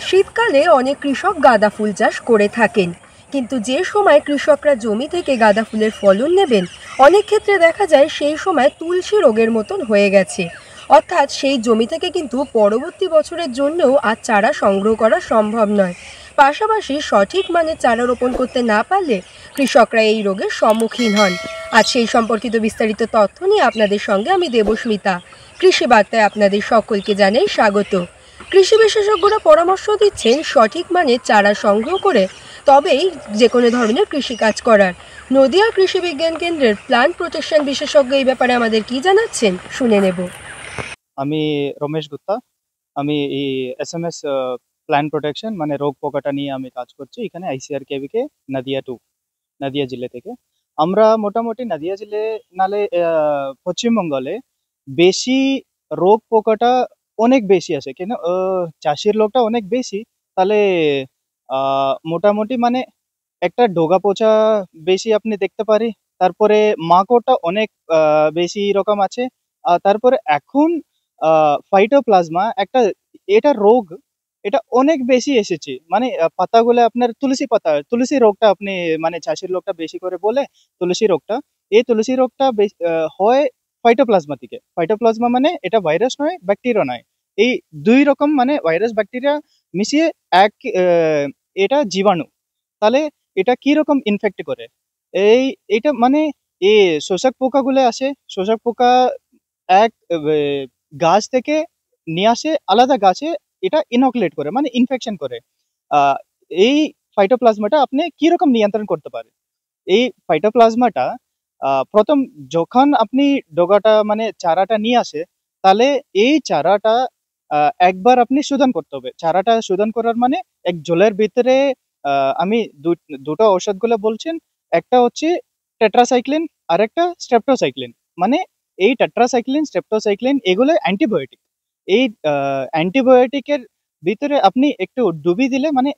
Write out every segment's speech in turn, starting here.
শীতকালে অনেক কৃষক গাঁদা ফুল চাষ করে থাকেন, কিন্তু যে সময় কৃষকরা জমি থেকে গাঁদা ফুলের ফলন নেবেন অনেক ক্ষেত্রে দেখা যায় সেই সময় তুলসী রোগের মতন হয়ে গেছে। অর্থাৎ সেই জমি থেকে কিন্তু পরবর্তী বছরের জন্যও আর চারা সংগ্রহ করা সম্ভব নয়। পাশাপাশি সঠিক মানের চারা রোপণ করতে না পারলে কৃষকরা এই রোগের সম্মুখীন হন। আজ সেই সম্পর্কিত বিস্তারিত তথ্য নিয়ে আপনাদের সঙ্গে আমি দেবস্মিতা। কৃষি বার্তায় আপনাদের সকলকে জানাই স্বাগত। কৃষি বিশেষজ্ঞরা পরামর্শ দিচ্ছেন সঠিক মানের চারা সংগ্রহ করে তবেই যে কোনো ধরনের কৃষিকাজ করার। নদিয়া কৃষি বিজ্ঞান কেন্দ্রের প্লান্ট প্রোটেকশন বিশেষজ্ঞ এই ব্যাপারে আমাদের কি জানাচ্ছেন শুনে নেব। আমি রমেশ গুপ্তা। আমি এই এসএমএস প্ল্যান্ট প্রোটেকশন মানে রোগ পোকাটা নিয়ে আমি কাজ করছি এখানে আইসিআর কেভিকে নদিয়া নদিয়া জেলা থেকে। আমরা মোটামুটি নদিয়া জেলে নালে পশ্চিমবঙ্গলে বেশি রোগ পোকাটা অনেক বেশি আছে কেন চাষির লোকটা অনেক বেশি, তাহলে মোটামুটি মানে একটা ডোগা পচা বেশি আপনি দেখতে পারি। তারপরে মাকড়টা অনেক বেশি রকম আছে। তারপরে এখন ফাইটোপ্লাজমা একটা এটা রোগ, এটা অনেক বেশি এসেছে। মানে পাতাগুলো আপনার তুলসী রোগটা আপনি মানে চাষির লোকটা বেশি করে বলে তুলসী রোগটা। এই তুলসী রোগটা হয় ফাইটোপ্লাজমা থেকে। ফাইটোপ্লাজমা মানে এটা ভাইরাস নয়, ব্যাকটেরিয়া নয়। এই দুই রকম মানে ভাইরাস ব্যাকটেরিয়া মিশিয়ে এক এটা জীবাণু। তাহলে এটা কি রকম ইনফেক্ট করে এটা মানে এই শোষক পোকাগুলো আসে। শোষক পোকা এক গাছ থেকে নিয়ে আসে আলাদা গাছে, এটা ইনকুলেট করে মানে ইনফেকশন করে। আহ, এই ফাইটোপ্লাজমাটা আপনি কি রকম নিয়ন্ত্রণ করতে পারে? এই ফাইটোপ্লাজমাটা প্রথম যখন আপনি ডোগাটা মানে চারাটা নিয়ে আসে, তাহলে এই চারাটা একবার আপনি শোধন করতে হবে। চারাটা শোধন করার মানে এক জলের ভিতরে আমি দুটো ঔষধগুলো বলছেন। একটা হচ্ছে টেট্রাসাইক্লিন আর একটা স্ট্রেপ্টোসাইক্লিন। মানে এই টেট্রাসাইক্লিন স্ট্রেপ্টোসাইক্লিন এগুলো অ্যান্টিবায়োটিক। এই অ্যান্টিবায়োটিকের ভিতরে আপনি একটু ডুবিয়ে দিলে মানে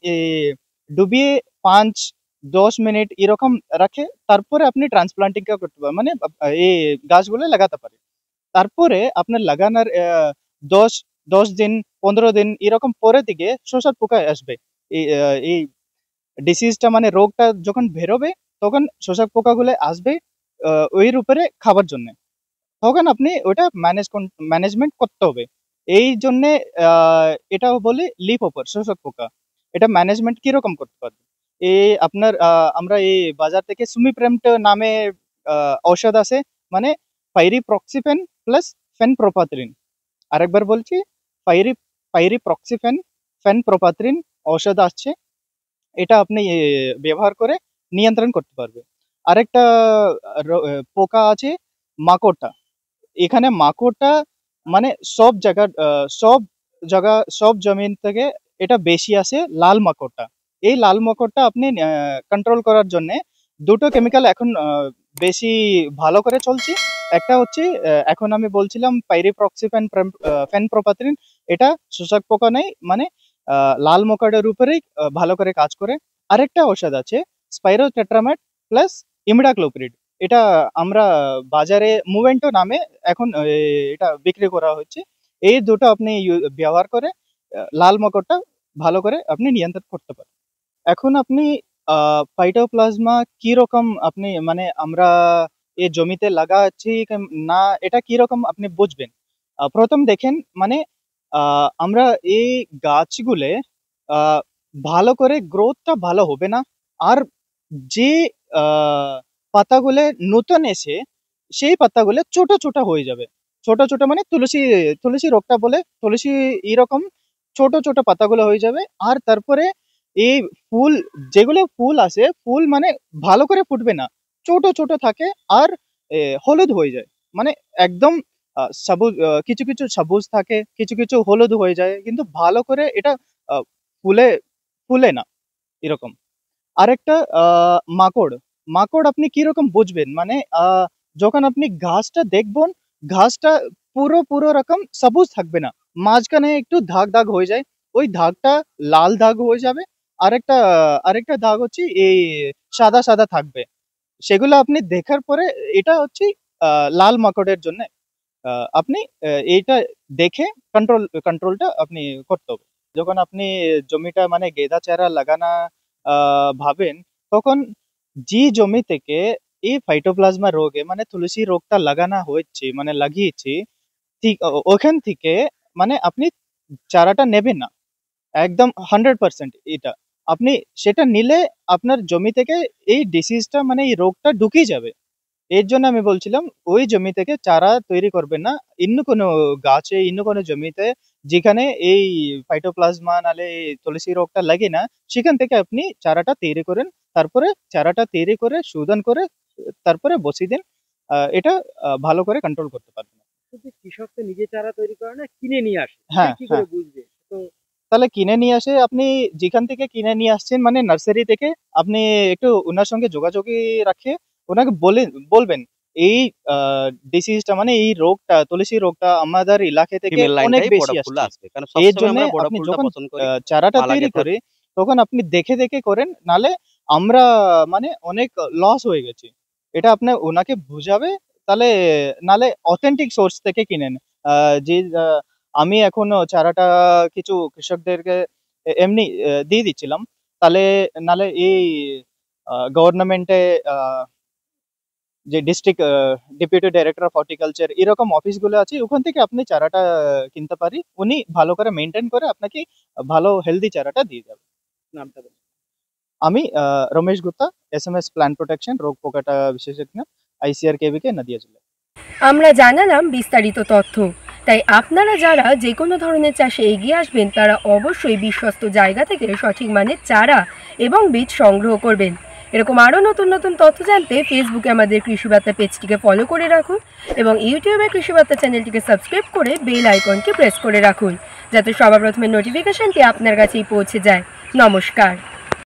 ডুবিয়ে 5-10 মিনিট এরকম রাখে, তারপরে আপনি ট্রান্সপ্লান্টিং করতে পারেন মানে এই গাছগুলো লাগাতে পারেন। তারপরে আপনার লাগানোর 10 দিন 15 দিন এরকম পরে দিকে শোষক পোকা আসবে। এই ডিসিজটা মানে রোগটা যখন বেরোবে তখন শোষক পোকাগুলো আসবে ওইর উপরে খাবার জন্য। তখন আপনি ওটা ম্যানেজমেন্ট করতে হবে। এই জন্যে এটাও বলে লিফ ওভার শোষক পোকা। এটা ম্যানেজমেন্ট কিরকম করতে পারবে? এই আপনার আমরা এই বাজার থেকে সুমিপ্রেমট নামে ঔষধ আছে, মানে পাইরিপ্রক্সিফেন প্লাস ফেনপ্রোপাথ্রিন। আরেকবার বলছি, পাইরিপ্রক্সিফেন ফেনপ্রোপাথ্রিন ঔষধ আসছে। এটা আপনি ব্যবহার করে নিয়ন্ত্রণ করতে পারবে। আরেকটা পোকা আছে মাকড়টা। এখানে মাকড়টা মানে সব জমিন থেকে এটা বেশি আসে লাল মাকড়টা। এই লাল মাকড়টা আপনি কন্ট্রোল করার জন্য দুটো কেমিক্যাল এখন বেশি ভালো করে চলছে। একটা হচ্ছে এখন আমি বলছিলাম পাইরিপ্রক্সিফেন ফেনপ্রোপাথ্রিন। এটা শোষক পোকা নেই মানে লাল মাকড়ের উপরেই ভালো করে কাজ করে। আরেকটা ঔষধ আছে স্পাইরোটেট্রামেট প্লাস ইমিডাক্লোপ্রিড। এটা আমরা বাজারে মুভেন্টো নামে এখন এটা বিক্রি করা হচ্ছে। এই দুটো আপনি ব্যবহার করে লাল মাকড়টা ভালো করে আপনি নিয়ন্ত্রণ করতে পারেন। এখন আপনি ফাইটোপ্লাজমা কি রকম আপনি মানে আমরা এই জমিতে লাগাচ্ছি না এটা কি রকম আপনি বুঝবেন? প্রথম দেখেন মানে আমরা এই গাছগুলো আহ, ভালো করে গ্রোথটা ভালো হবে না। আর যে পাতাগুলো নতুন এসে সেই পাতাগুলো ছোট ছোট হয়ে যাবে। ছোট ছোট মানে তুলসী তুলসী রোগটা বলে তুলসী এরকম ছোট ছোট পাতাগুলো হয়ে যাবে। আর তারপরে এই ফুল, যেগুলো ফুল আসে ফুল মানে ভালো করে ফুটবে না, ছোট ছোট থাকে আর হলুদ হয়ে যায়। মানে একদম সবুজ, কিছু কিছু সবুজ থাকে, কিছু কিছু হলুদ হয়ে যায়, কিন্তু ভালো করে এটা আহ, ফুলে ফুলে না এরকম। আরেকটা মাকড়। মাকড় আপনি কিরকম বুঝবেন? মানে যখন আপনি ঘাসটা দেখবেন, ঘাসটা পুরো পুরো রকম সবুজ থাকবে না, মাঝখানে একটু দাগ দাগ হয়ে যায়, ওই দাগটা লাল দাগ হয়ে যাবে। আরেকটা আরেকটা দাগ হচ্ছে এই সাদা সাদা থাকবে। সেগুলো আপনি দেখার পরে এটা হচ্ছে লাল মাকড়ের জন্য। আপনি এইটা দেখে কন্ট্রোলটা আপনি করতে হবে। যখন আপনি জমিটা মানে গেদা চারা লাগানা ভাবেন, তখন যে জমি থেকে এই ফাইটোপ্লাজমা রোগে মানে তুলসী রোগটা লাগানো হচ্ছে মানে লাগিয়েছি, ঠিক ওখান থেকে মানে আপনি চারাটা নেবেন না একদম 100%। এটা আপনি সেটা নিলে আপনার জমি থেকে এই ডিসিজটা মানে এই রোগটা ঢুকে যাবে। এর জন্য আমি বলছিলাম ওই জমি থেকে চারা তৈরি করবেন না, অন্য কোনো গাছে অন্য কোনো জমিতে যেখানে এই ফাইটোপ্লাজমা নালে এই তুলসী রোগটা লাগে না, সেখান থেকে আপনি চারাটা তৈরি করেন। তারপরে চারাটা তৈরি করে শোধন করে তারপরে বসিয়ে দিন। এটা ভালো করে কন্ট্রোল করতে পারবেন। শুধু কৃষক তো নিজে চারা তৈরি করে না, কিনে নিয়ে আসে, হ্যাঁ কি হ্যাঁ, করে বুঝবে? তো তাহলে কিনে নিয়ে আসে, আপনি যেখান থেকে কিনে নিয়ে আসছেন মানে নার্সারি থেকে, আপনি একটু ওনার সঙ্গে যোগাযোগই রাখে ওনাকে বলবেন এই ডিসিজটা মানে এই রোগটা তুলসী রোগটা আমাদের এলাকা থেকে ফিমেল অনেক লাইনটাই বেশি বড় ফুল আসছে। আসবে, কারণ এর সবসময় জন্য আমরা বড় আপনি ফুলটা যখন পছন্দ করি। চারাটা মালা তৈরি গেঁথে করে তখন আপনি দেখে দেখে করেন, নালে আমরা মানে অনেক লস হয়ে গেছে। এটা আপনি ওনাকে বুঝাবে, তাহলে নালে অথেন্টিক সোর্স থেকে কিনেন। যে আমি এখন চারাটা কিছু কৃষকদেরকে এমনি দিয়ে দিচ্ছিলাম, তাহলে নালে এই গভর্নমেন্টে যে district deputy director of horticulture এরকম অফিসগুলো আছে, ওখান থেকে আপনি চারাটা কিনতে পারি। উনি ভালো করে মেনটেন করে আপনাকে ভালো হেলদি চারাটা দিয়ে যাবে। নামটা বলুন। আমি Ramesh Gupta, SMS plant protection রোগ পোকাটা বিশেষজ্ঞ, ICRKVK নদিয়া জেলা। আমরা জানালাম বিস্তারিত তথ্য। তাই আপনারা যারা যে কোনো ধরনের চাষে এগিয়ে আসবেন তারা অবশ্যই বিশ্বস্ত জায়গা থেকে সঠিক মানের চারা এবং বীজ সংগ্রহ করবেন। এরকম আরও নতুন নতুন তথ্য জানতে ফেসবুকে আমাদের কৃষিবার্তা পেজটিকে ফলো করে রাখুন এবং ইউটিউবে কৃষিবার্তা চ্যানেলটিকে সাবস্ক্রাইব করে বেল আইকনটি প্রেস করে রাখুন, যাতে সবার প্রথমে নোটিফিকেশনটি আপনার কাছেই পৌঁছে যায়। নমস্কার।